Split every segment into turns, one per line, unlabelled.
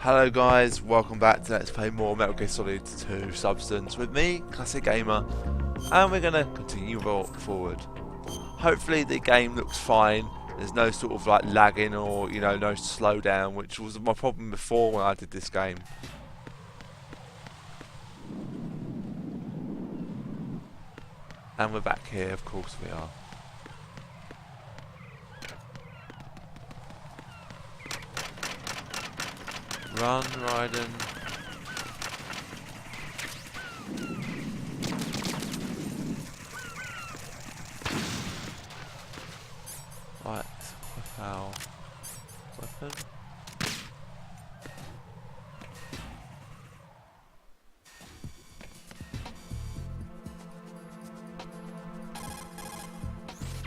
Hello guys, welcome back to Let's Play more Metal Gear Solid 2 Substance with me, Classic Gamer, and we're going to continue forward. Hopefully the game looks fine, there's no sort of like lagging or no slowdown, which was my problem before when I did this game. And we're back here, of course we are. Run, Raiden. Right, with our weapon.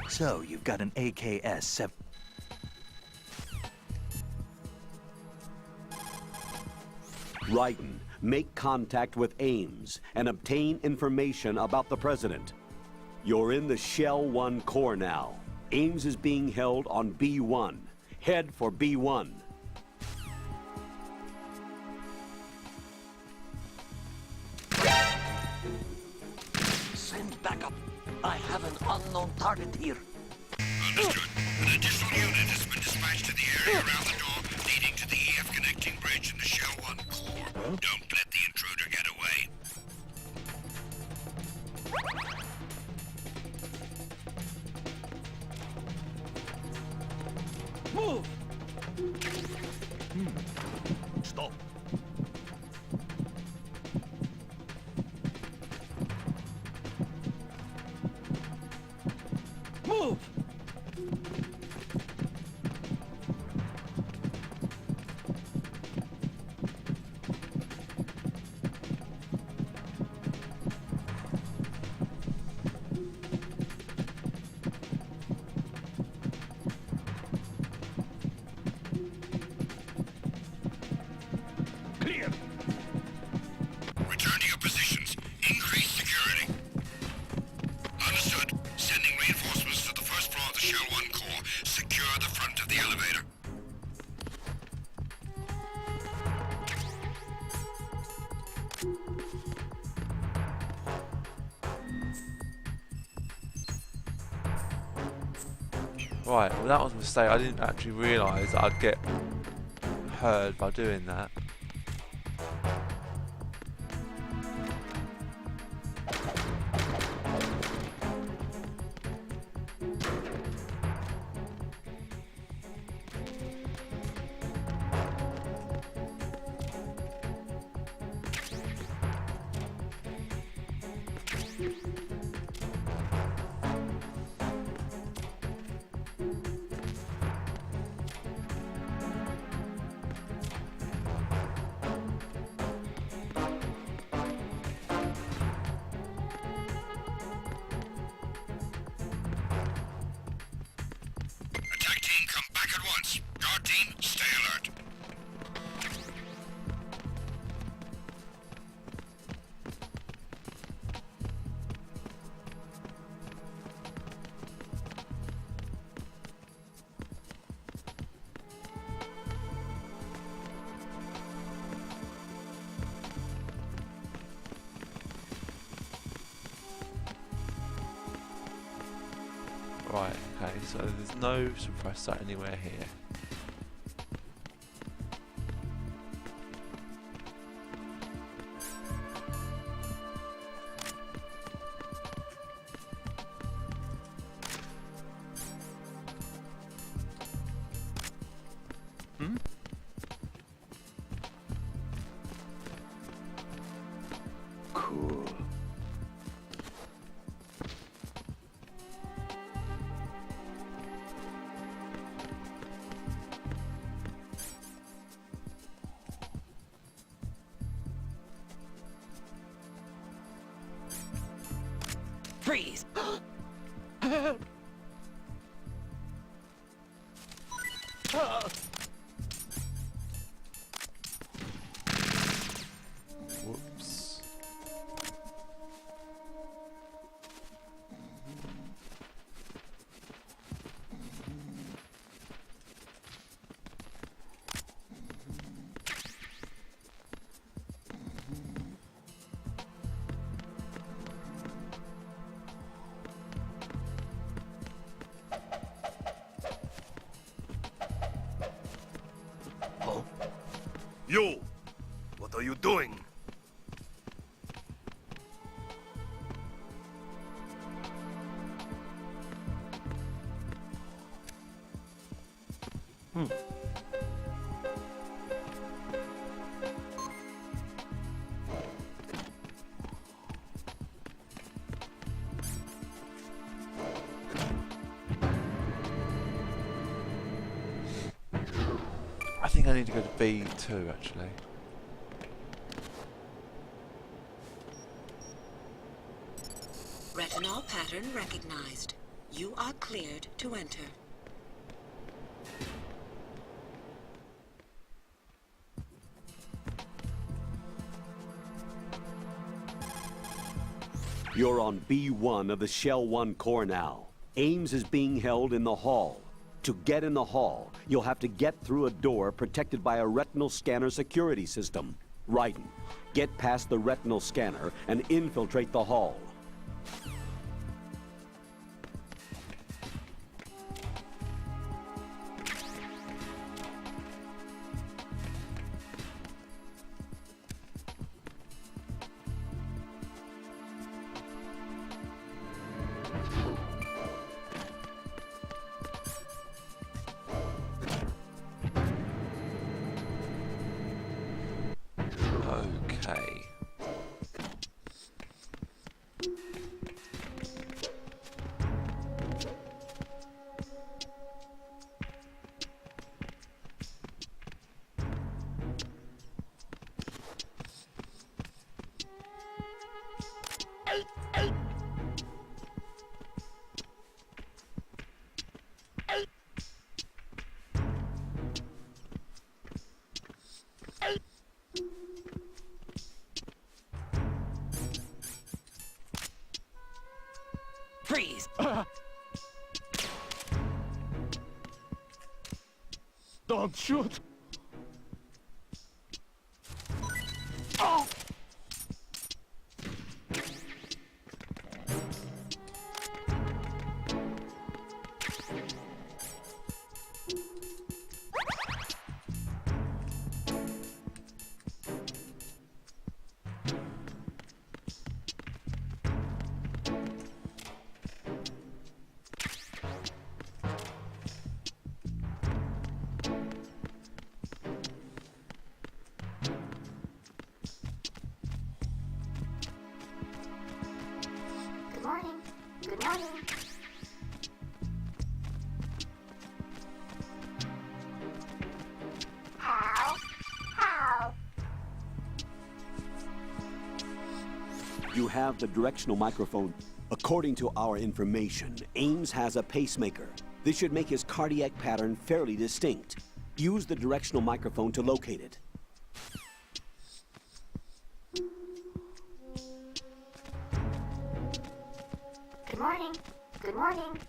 So, you've got an AKS-7.
Raiden, make contact with Ames and obtain information about the president. You're in the Shell 1 core now. Ames is being held on B1. Head for B1.
Send backup. I have an unknown target here.
Understood. An additional unit has been dispatched to the area around the door leading to the EF connecting bridge in the Shell 1 core. Don't let the intruder get away.
Move! Stop. Move! Clear!
Return to your positions. Increase security. Understood. Sending reinforcements to the first floor of the Shell 1 core. Secure the front of the elevator.
Right, well that was a mistake. I didn't actually realise that I'd get heard by doing that.
Attack team, come back at once. Guard team, stay alert.
Right, okay, so there's no suppressor anywhere here. Hmm?
Cool.
Freeze!
Whoops.
You! What are you doing?
I think I need to go to B2 actually.
Retinol pattern recognized. You are cleared to enter.
You're on B1 of the Shell 1 core now. Ames is being held in the hall. To get in the hall, you'll have to get through a door protected by a retinal scanner security system. Raiden, get past the retinal scanner and infiltrate the hall.
Okay.
Freeze!
Don't shoot!
Good morning. Good morning. How?
You have the directional microphone. According to our information, Ames has a pacemaker. This should make his cardiac pattern fairly distinct. Use the directional microphone to locate it.
Good morning. Good morning.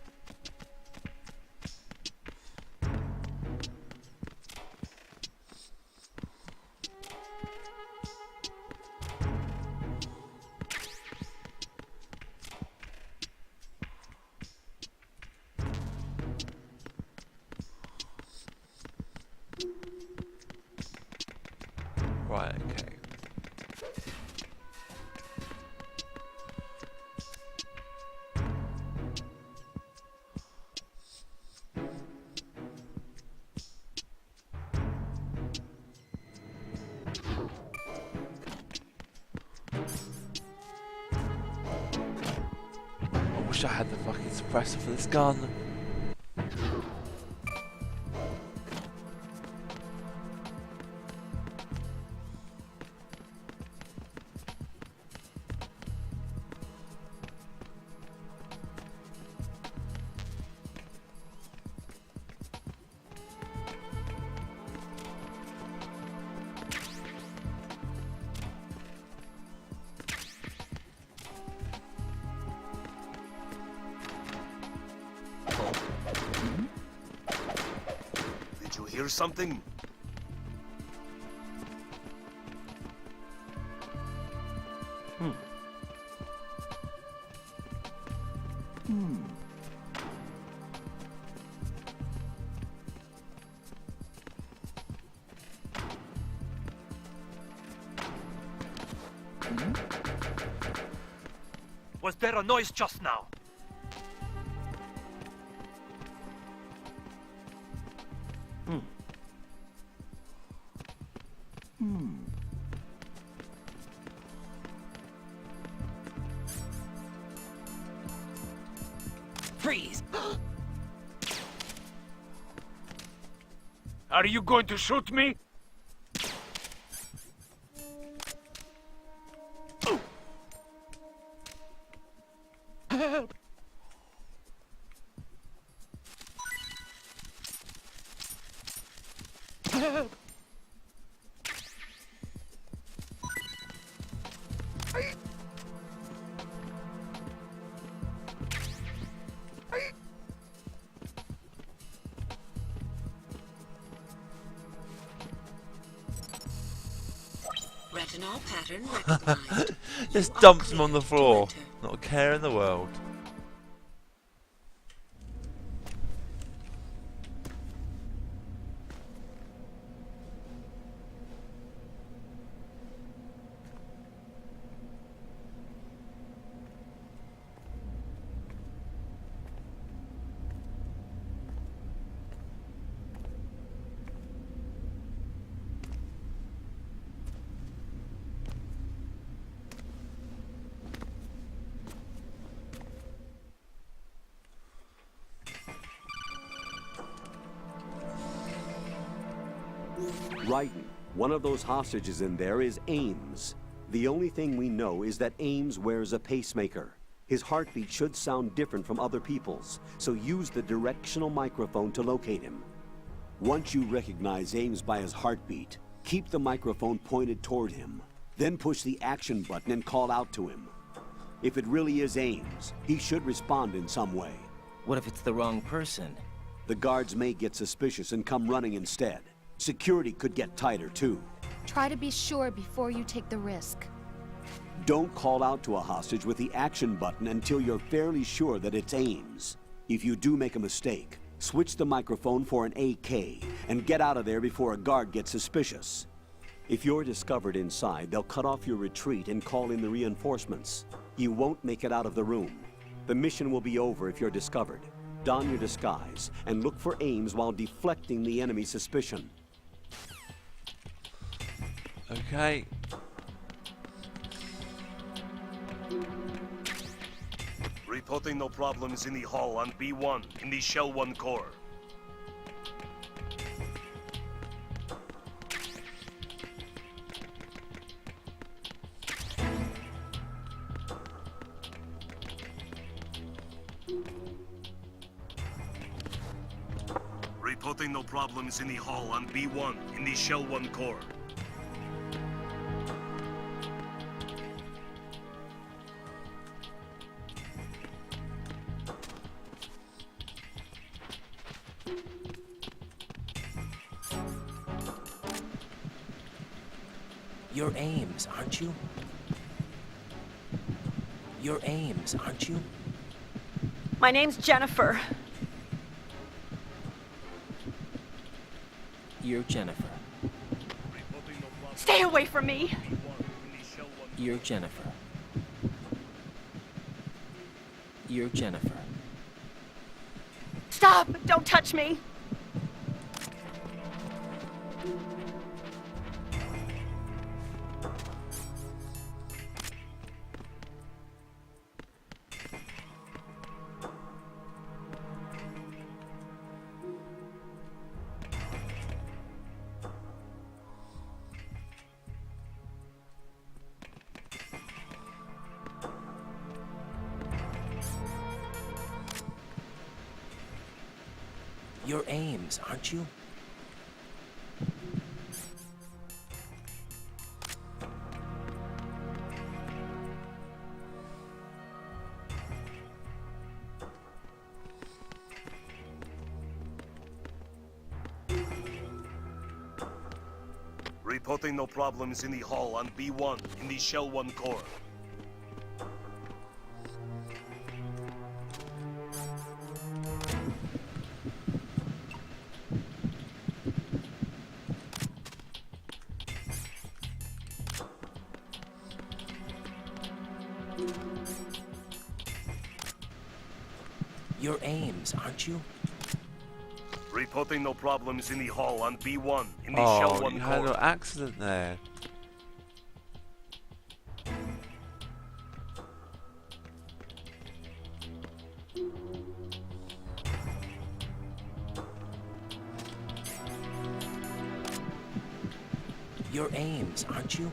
Right, okay. I wish I had the fucking suppressor for this gun.
Did you hear something? Was there a noise just now?
Freeze!
Are you going to shoot me?
Retinol pattern recognized.
Just
You are
dumps him on the
cleared to
floor.
enter.
Not a care in the world.
Raiden, one of those hostages in there is Ames. The only thing we know is that Ames wears a pacemaker. His heartbeat should sound different from other people's, so use the directional microphone to locate him. Once you recognize Ames by his heartbeat, keep the microphone pointed toward him. Then push the action button and call out to him. If it really is Ames, he should respond in some way.
What if it's the wrong person?
The guards may get suspicious and come running instead. Security could get tighter, too.
Try to be sure before you take the risk.
Don't call out to a hostage with the action button until you're fairly sure that it's Ames. If you do make a mistake, switch the microphone for an AK and get out of there before a guard gets suspicious. If you're discovered inside, they'll cut off your retreat and call in the reinforcements. You won't make it out of the room. The mission will be over if you're discovered. Don your disguise and look for Ames while deflecting the enemy's suspicion.
Okay.
Reporting no problems in the hall on B1 in the Shell 1 core. Reporting no problems in the hall on B1 in the Shell 1 core.
You're Ames, aren't you? You're Ames, aren't you?
My name's Jennifer.
You're Jennifer.
Stay away from me.
You're Jennifer. You're Jennifer.
Stop! Don't touch me.
You're Ames, aren't you?
Reporting no problems in the hall on B1 in the Shell 1 core.
You're Ames, aren't you?
Reporting no problems in the hall on B1 in the
Oh,
Shell 1
you had
core.
an accident there.
You're Ames, aren't you?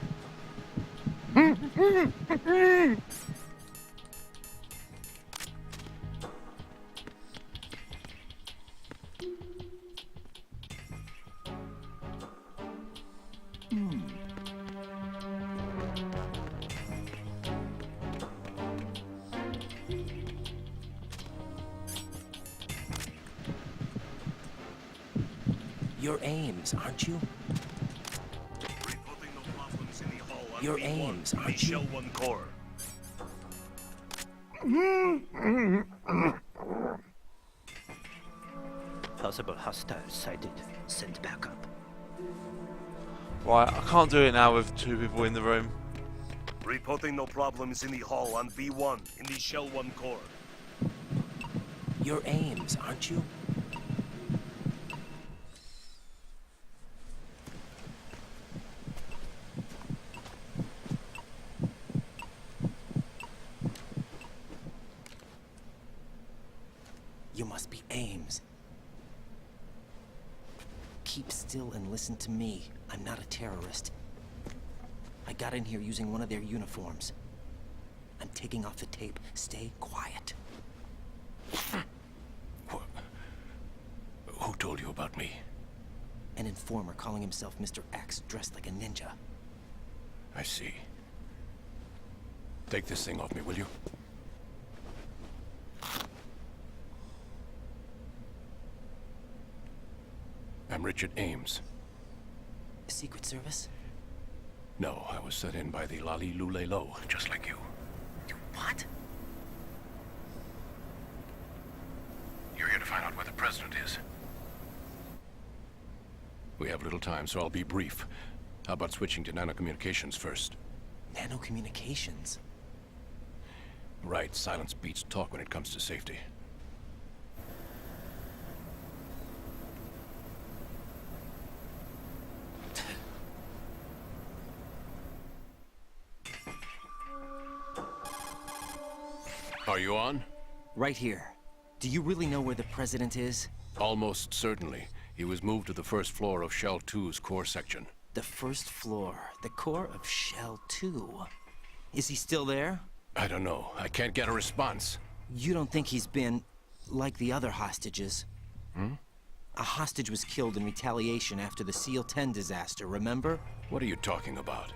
You're Ames, aren't you?
Reporting no problems in the hall on
You're
B1
Ames,
in the
aren't you?
Shell 1 core.
Possible hostiles sighted. Send backup.
Right, I can't do it now with 2 people in the room.
Reporting no problems in the hall on B1 in the Shell 1 core.
You're Ames, aren't you? You must be Ames. Keep still and listen to me. I'm not a terrorist. I got in here using one of their uniforms. I'm taking off the tape. Stay quiet.
Who told you about me?
An informer calling himself Mr. X, dressed like a ninja.
I see. Take this thing off me, will you? I'm Richard Ames.
Secret Service?
No, I was set in by the Lali Lule Lo, just like you.
What?
You're here to find out where the president is. We have little time, so I'll be brief. How about switching to nanocommunications first?
Nanocommunications?
Right, silence beats talk when it comes to safety. Are you on?
Right here. Do you really know where the president is?
Almost certainly. He was moved to the first floor of Shell 2's core section.
The first floor. The core of Shell 2. Is he still there?
I don't know. I can't get a response.
You don't think he's been like the other hostages? A hostage was killed in retaliation after the SEAL 10 disaster, remember?
What are you talking about?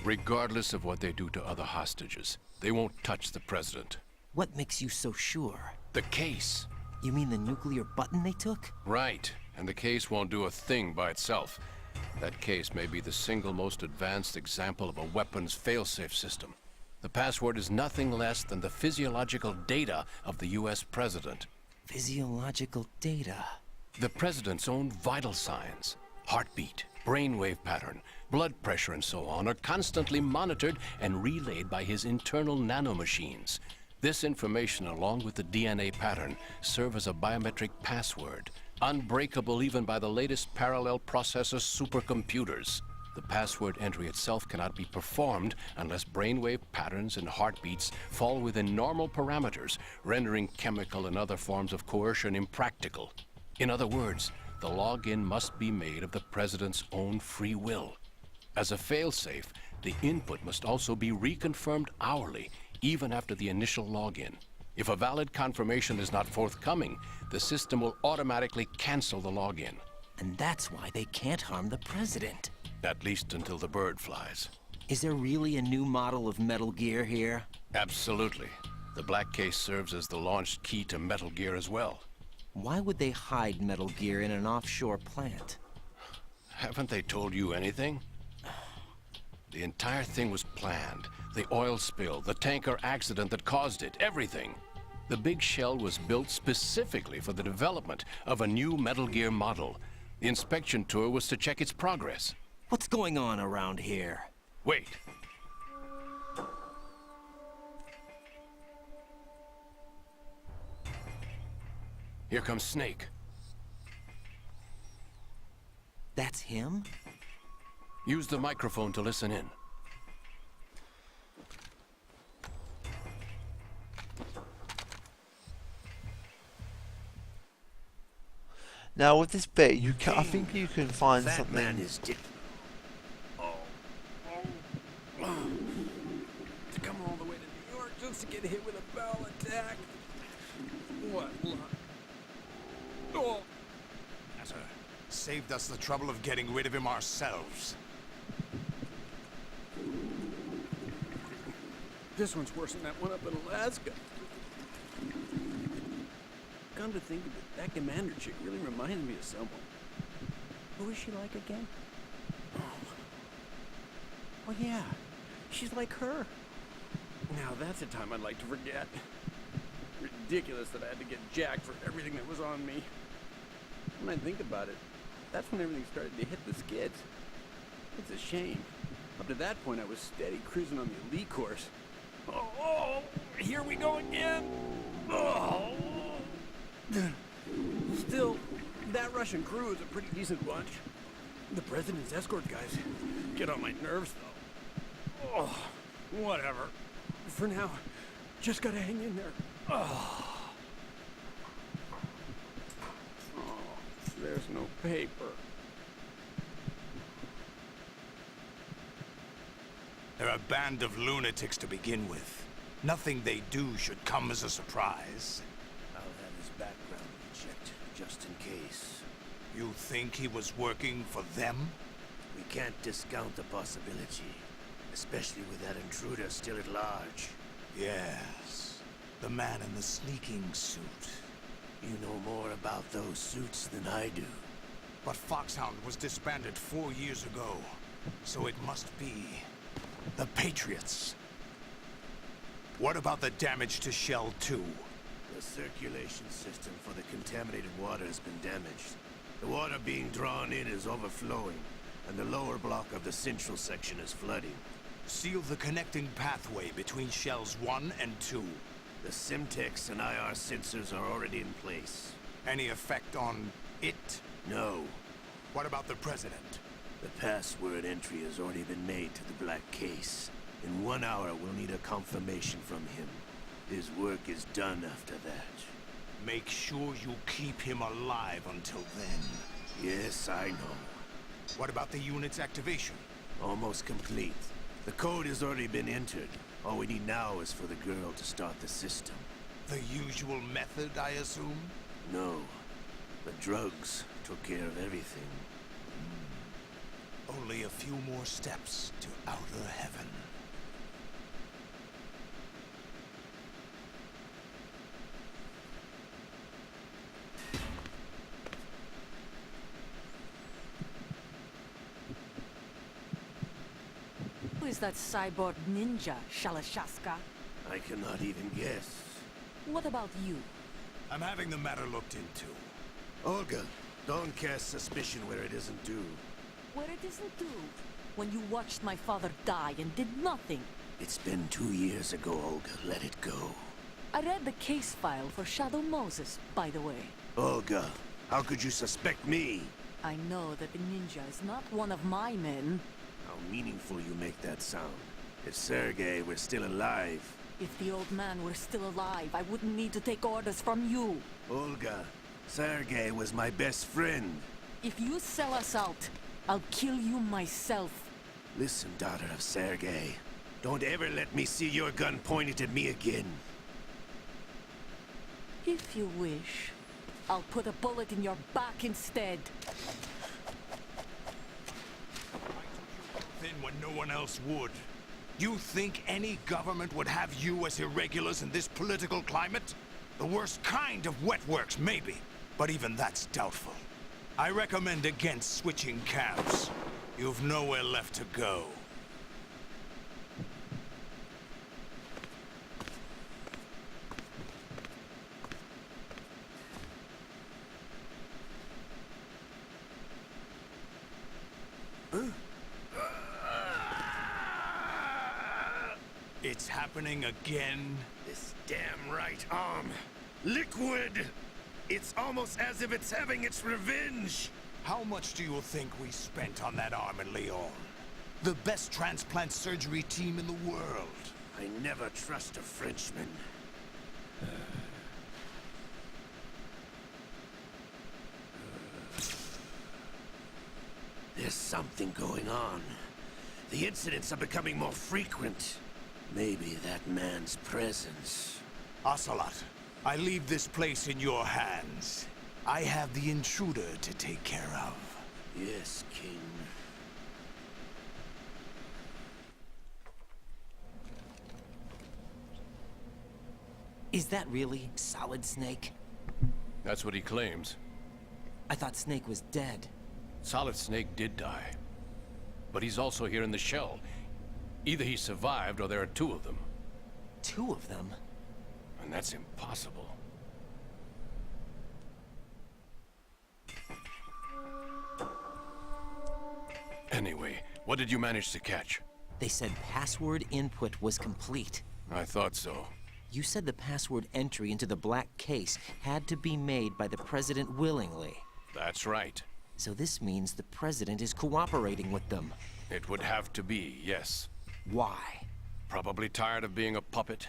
Regardless of what they do to other hostages, they won't touch the president.
What makes you so sure?
The case.
You mean the nuclear button they took?
Right. And the case won't do a thing by itself. That case may be the single most advanced example of a weapons failsafe system. The password is nothing less than the physiological data of the US president.
Physiological data?
The president's own vital signs, heartbeat, brainwave pattern, blood pressure and so on, are constantly monitored and relayed by his internal nanomachines. This information, along with the DNA pattern, serve as a biometric password, unbreakable even by the latest parallel processor supercomputers. The password entry itself cannot be performed unless brainwave patterns and heartbeats fall within normal parameters, rendering chemical and other forms of coercion impractical. In other words, the login must be made of the president's own free will. As a failsafe, the input must also be reconfirmed hourly, even after the initial login. If a valid confirmation is not forthcoming, the system will automatically cancel the login.
And that's why they can't harm the president.
At least until the bird flies.
Is there really a new model of Metal Gear here?
Absolutely. The black case serves as the launch key to Metal Gear as well.
Why would they hide Metal Gear in an offshore plant?
Haven't they told you anything? The entire thing was planned. The oil spill, the tanker accident that caused it, everything. The big shell was built specifically for the development of a new Metal Gear model. The inspection tour was to check its progress.
What's going on around here?
Wait. Here comes Snake.
That's him?
Use the microphone to listen in.
Now with this bit, you can, I think you can find
That
something.
man is dead.
To come all the way to New York just to get hit with a bowel attack. What luck? Oh.
Saved us the trouble of getting rid of him ourselves.
This one's worse than that one up in Alaska. Come to think of it, that commander chick really reminded me of someone. Who is she like again? Oh yeah, she's like her. Now that's a time I'd like to forget. Ridiculous that I had to get jacked for everything that was on me. When I think about it, that's when everything started to hit the skids. It's a shame. Up to that point, I was steady cruising on the elite course. Oh, here we go again. Oh. Still, that Russian crew is a pretty decent bunch. The president's escort guys get on my nerves, though. Oh, whatever. For now, just gotta hang in there. Oh. There's no paper.
They're a band of lunatics to begin with. Nothing they do should come as a surprise.
I'll have his background checked, just in case.
You think he was working for them?
We can't discount the possibility, especially with that intruder still at large.
Yes. The man in the sneaking suit.
You know more about those suits than I do.
But FOXHOUND was disbanded 4 years ago, so it must be the Patriots. What about the damage to Shell 2?
The circulation system for the contaminated water has been damaged. The water being drawn in is overflowing, and the lower block of the central section is flooding.
Seal the connecting pathway between Shells 1 and 2.
The Simtex and IR sensors are already in place.
Any effect on it?
No.
What about the President?
The password entry has already been made to the black case. In 1 hour, we'll need a confirmation from him. His work is done after that.
Make sure you keep him alive until then.
Yes, I know.
What about the unit's activation?
Almost complete. The code has already been entered. All we need now is for the girl to start the system.
The usual method, I assume?
No. The drugs took care of everything.
Only a few more steps to outer heaven.
Who is that cyborg ninja, Shalashaska?
I cannot even guess.
What about you?
I'm having the matter looked into.
Olga, don't cast suspicion where it isn't due.
Where it isn't due? When you watched my father die and did nothing.
It's been 2 years ago, Olga. Let it go.
I read the case file for Shadow Moses, by the way.
Olga, how could you suspect me?
I know that the ninja is not one of my men.
How meaningful you make that sound. If Sergei were still alive...
If the old man were still alive, I wouldn't need to take orders from you.
Olga, Sergei was my best friend.
If you sell us out, I'll kill you myself.
Listen, daughter of Sergei. Don't ever let me see your gun pointed at me again.
If you wish, I'll put a bullet in your back instead.
Then when no one else would. You think any government would have you as irregulars in this political climate? The worst kind of wet works, maybe. But even that's doubtful. I recommend against switching camps. You've nowhere left to go. It's happening again.
This damn right arm. Liquid! It's almost as if it's having its revenge.
How much do you think we spent on that arm in Lyon? The best transplant surgery team in the world.
I never trust a Frenchman. There's something going on. The incidents are becoming more frequent. Maybe that man's presence.
Ocelot, I leave this place in your hands. I have the intruder to take care of.
Yes, King.
Is that really Solid Snake?
That's what he claims.
I thought Snake was dead.
Solid Snake did die. But he's also here in the shell. Either he survived or there are two of them.
Two of them?
And that's impossible. Anyway, what did you manage to catch?
They said password input was complete.
I thought so.
You said the password entry into the black case had to be made by the president willingly.
That's right.
So this means the president is cooperating with them.
It would have to be, yes.
Why?
Probably tired of being a puppet,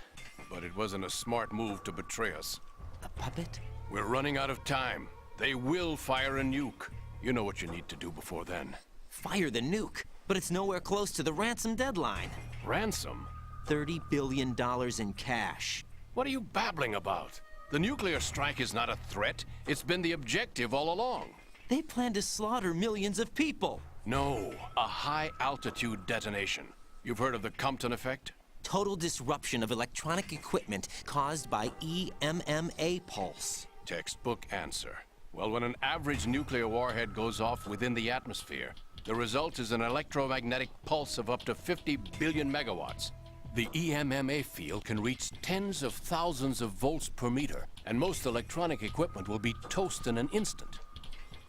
but it wasn't a smart move to betray us.
A puppet?
We're running out of time. They will fire a nuke. You know what you need to do before then.
Fire the nuke? But it's nowhere close to the ransom deadline.
Ransom?
$30 billion in cash.
What are you babbling about? The nuclear strike is not a threat. It's been the objective all along.
They plan to slaughter millions of people.
No, a high-altitude detonation. You've heard of the Compton effect?
Total disruption of electronic equipment caused by EMMA pulse.
Textbook answer. Well, when an average nuclear warhead goes off within the atmosphere, the result is an electromagnetic pulse of up to 50 billion megawatts. The EMMA field can reach tens of thousands of volts per meter, and most electronic equipment will be toast in an instant.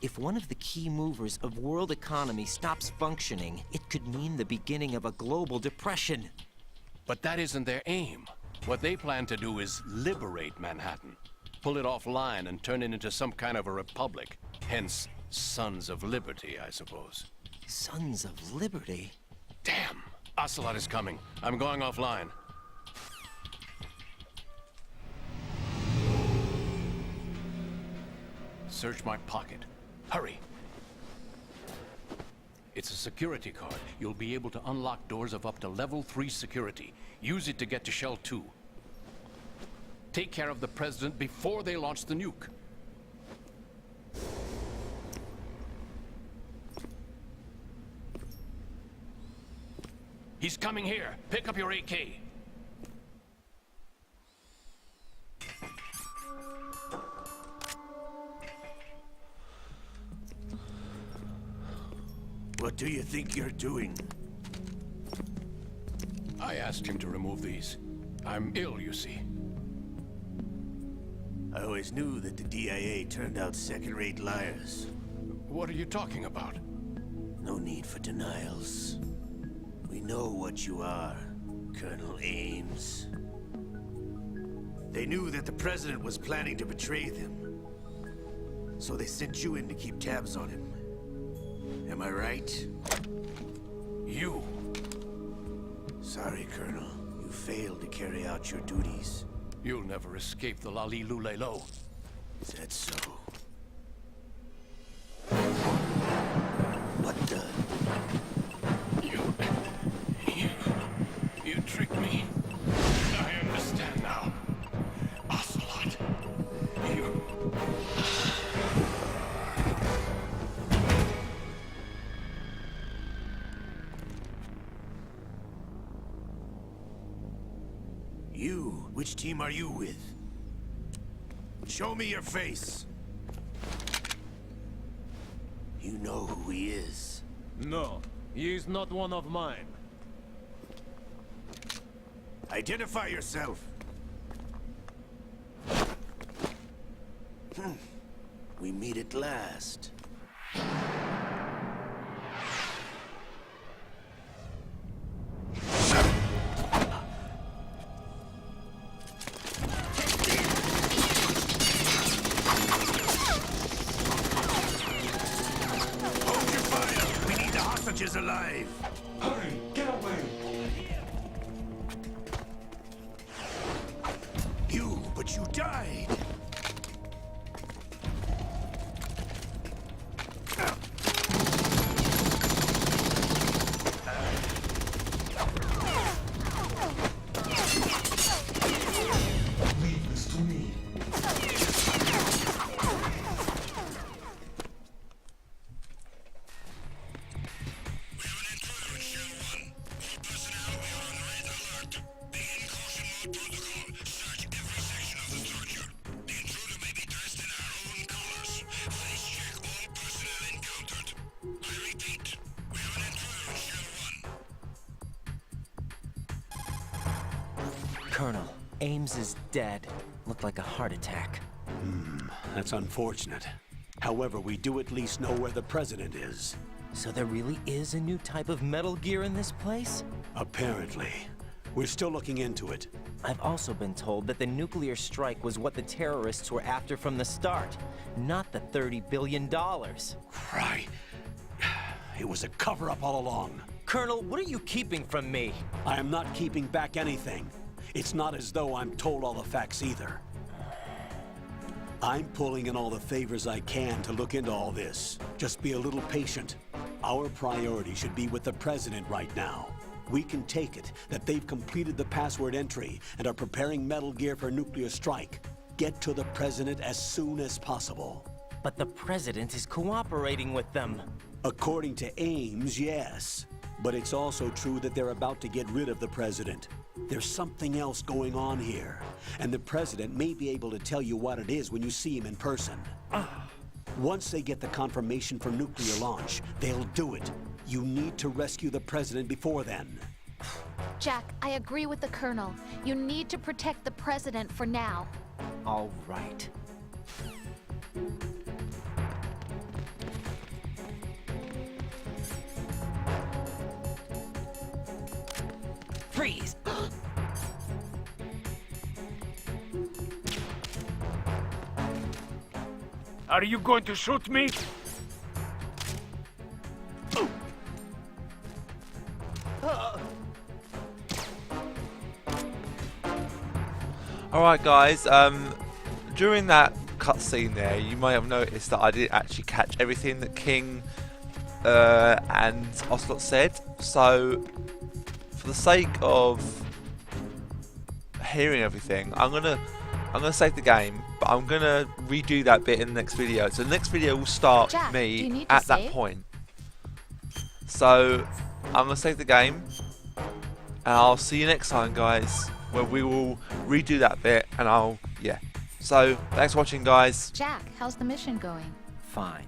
If one of the key movers of world economy stops functioning, it could mean the beginning of a global depression.
But that isn't their aim. What they plan to do is liberate Manhattan. Pull it offline and turn it into some kind of a republic. Hence, Sons of Liberty, I suppose.
Sons of Liberty?
Damn! Ocelot is coming. I'm going offline. Search my pocket. Hurry! It's a security card. You'll be able to unlock doors of up to level 3 security. Use it to get to Shell 2. Take care of the president before they launch the nuke. He's coming here. Pick up your AK.
What do you think you're doing?
I asked him to remove these. I'm ill, you see.
I always knew that the DIA turned out second-rate liars.
What are you talking about?
No need for denials. We know what you are, Colonel Ames. They knew that the president was planning to betray them. So they sent you in to keep tabs on him. Am I right?
You?
Sorry, Colonel. You failed to carry out your duties.
You'll never escape the Lali Lulelo.
Is that so? What the?
You tricked me. I understand now. Ocelot. You...
You? Which team are you with? Show me your face. You know who he is.
No, he is not one of mine.
Identify yourself. We meet at last. hostages alive!
Hurry, get away!
But you died!
Leave this to me.
Colonel, Ames is dead. Looked like a heart attack.
That's unfortunate. However, we do at least know where the president is.
So there really is a new type of Metal Gear in this place?
Apparently. We're still looking into it.
I've also been told that the nuclear strike was what the terrorists were after from the start, not the $30 billion.
Right. It was a cover-up all along.
Colonel, what are you keeping from me?
I am not keeping back anything. It's not as though I'm told all the facts either. I'm pulling in all the favors I can to look into all this. Just be a little patient. Our priority should be with the president right now. We can take it that they've completed the password entry and are preparing Metal Gear for nuclear strike. Get to the president as soon as possible.
But the president is cooperating with them.
According to Ames, yes. But it's also true that they're about to get rid of the president. There's something else going on here, and the president may be able to tell you what it is when you see him in person. Once they get the confirmation for nuclear launch, they'll do it. You need to rescue the president before then.
Jack, I agree with the Colonel. You need to protect the president for now.
All right.
Freeze!
Are you going to shoot me?
Alright guys, during that cutscene there, you may have noticed that I didn't actually catch everything that King and Ocelot said. So, for the sake of hearing everything, I'm gonna save the game, but I'm gonna redo that bit in the next video. So the next video will start
Jack,
me at that point. So I'm gonna save the game, and I'll see you next time, guys, where we will redo that bit, and So thanks for watching, guys.
Jack, how's the mission going?
Fine.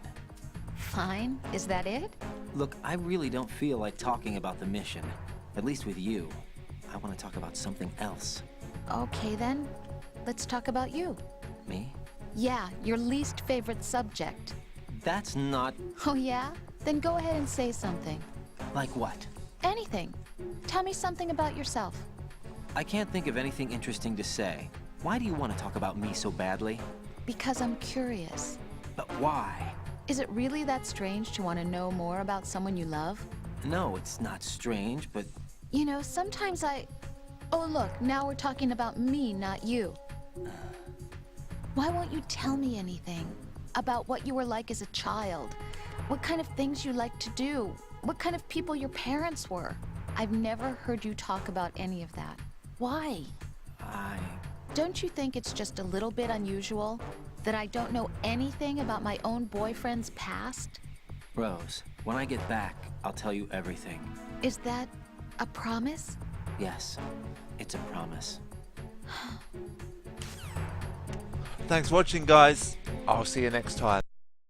Fine? Is that it?
Look, I really don't feel like talking about the mission. At least with you. I want to talk about something else.
Okay then. Let's talk about you.
Me?
Yeah, your least favorite subject.
That's not...
Oh yeah? Then go ahead and say something.
Like what?
Anything. Tell me something about yourself.
I can't think of anything interesting to say. Why do you want to talk about me so badly?
Because I'm curious.
But why?
Is it really that strange to want to know more about someone you love?
No, it's not strange, but...
You know, sometimes Oh look, now we're talking about me, not you. Why won't you tell me anything? About what you were like as a child? What kind of things you like to do? What kind of people your parents were? I've never heard you talk about any of that. Why? Don't you think it's just a little bit unusual that I don't know anything about my own boyfriend's past?
Rose, when I get back, I'll tell you everything.
Is that a promise?
Yes, it's a promise.
Thanks for watching, guys. I'll see you next time.